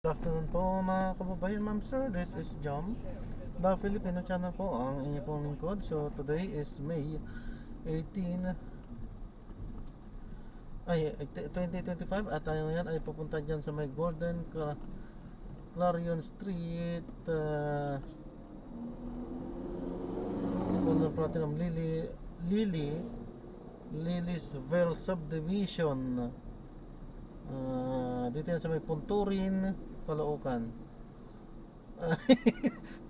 Good afternoon po mga kababayan, ma'am sir. This is Jom, the Filipino channel po ang inyo pong lingkod. So today is May 18 2025 at tayo ngayon ay pupunta dyan sa may Golden Clarion Street, Golden Platinum Liliesville Subdivision. Dito yan sa may Punturin, Caloocan.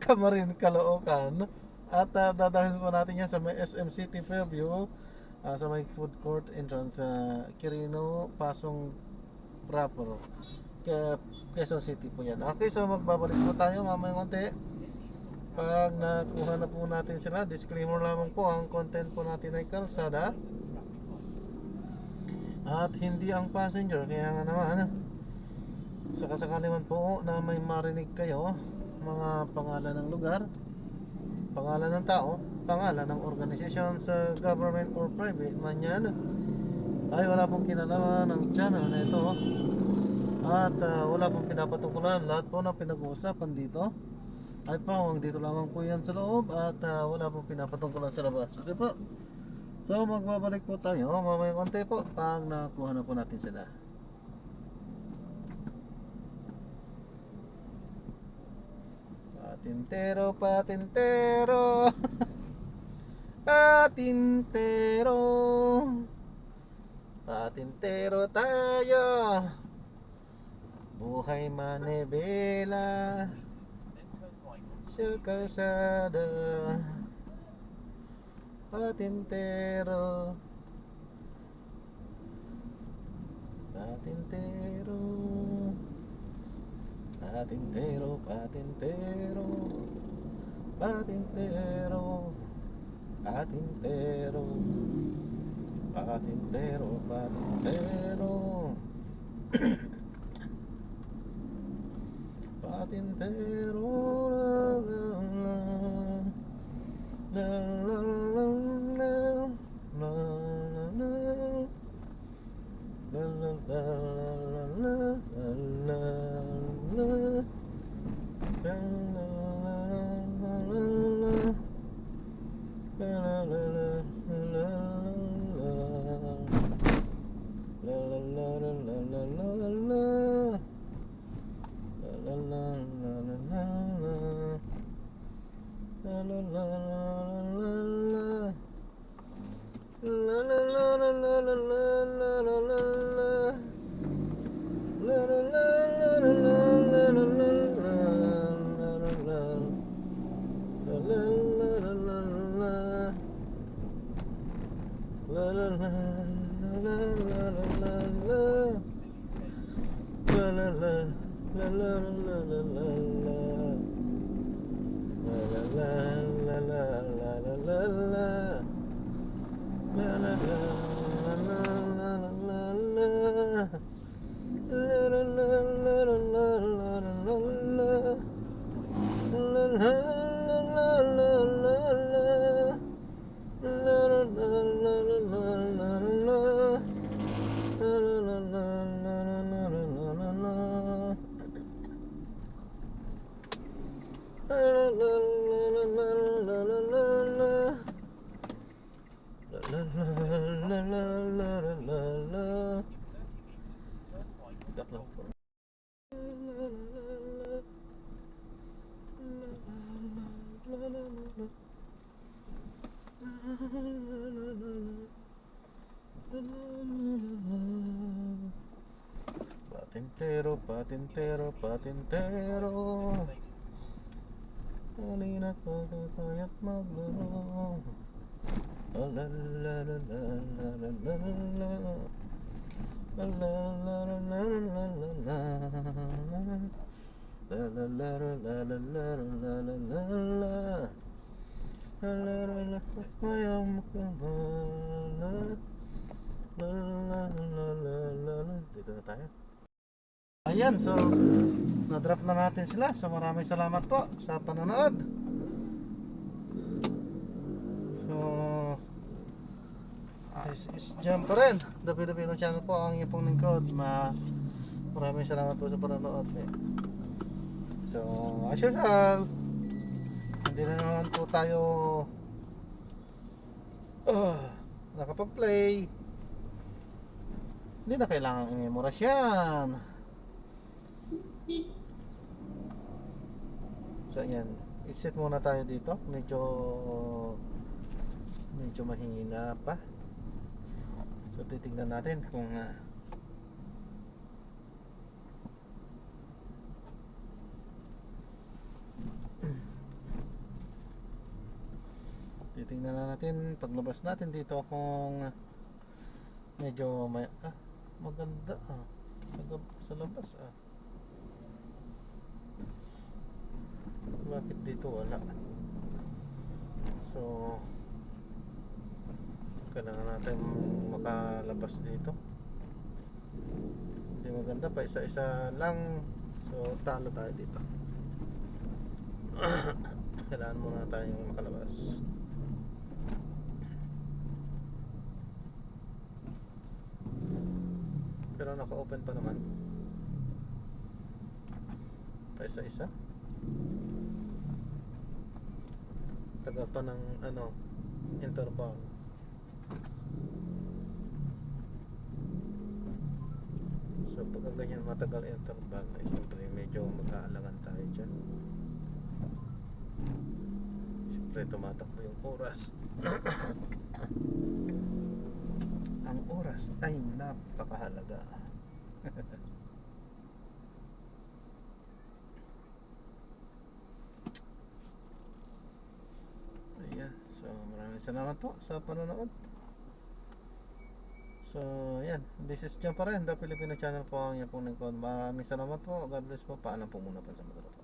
Camarin, Caloocan. At dadalhin po natin yan sa may SM City Fairview, sa may food court entrance sa Quirino, Pasong proper, Quezon City po yan. Okay, so magbabalik po tayo mamaya konti. Pag nakuha na po natin sila, disclaimer lamang po, ang content po natin ay kalsada at hindi ang passenger. Kaya nga naman, sakasakali man po na may marinig kayo mga pangalan ng lugar, pangalan ng tao, pangalan ng organisasyon sa government or private man yan, ay wala pong kinalaman ng channel na ito. At wala pong pinapatungkulan. Lahat po ng pinag-uusapan dito ay pawang dito lamang po yan sa loob. At wala pong pinapatungkulan sa labas. Okay po. So magbabalik po tayo mamaya konti po pag nakuha na po natin sila. Patintero, patintero. Patintero, patintero tayo. Buhay manibela sa kalsada. Patintero, patintero, patintero, patintero, patintero, patintero, patintero, patintero, patintero, la la la la la la la patintero, patintero, patintero. Halina't magkakaya't maglaro. La la la la la la la la. La la la la la la la la. La la la la la la la la la la la. La la la la ayaw makamala. La la la la la la. Dito na tayo. Ayan, so na-drop na natin sila. So maraming salamat po sa panonood. So this is Jam pa rin, the Filipino channel po ang inyong pong lingkod. Maraming salamat po sa panonood. So, as usual, hindi na naman po tayo nakapag-play. Hindi na kailangan i-memorize yan. So, yan. Exit muna tayo dito. Medyo mahina pa. So, titignan natin kung titignan na natin paglabas natin dito kung medyo maganda sa labas bakit dito wala. So kailangan natin makalabas dito, hindi maganda pa isa-isa lang. So talo tayo dito. Kailangan muna tayong makalabas. Pero naka-open pa naman. Pa isa-isa. Tagal pa ng interval. So pag ganyan matagal interval, ay syempre medyo mag-aalangan tayo dyan. Syempre tumatakbo yung oras. Ang oras ay napakahalaga. Ayan. So maraming salamat po sa panonood. So yan, this is John pa rin, The Filipino Channel po ang iyong pong lingkod. Maraming salamat po. God bless po. Paalam po muna po sa mga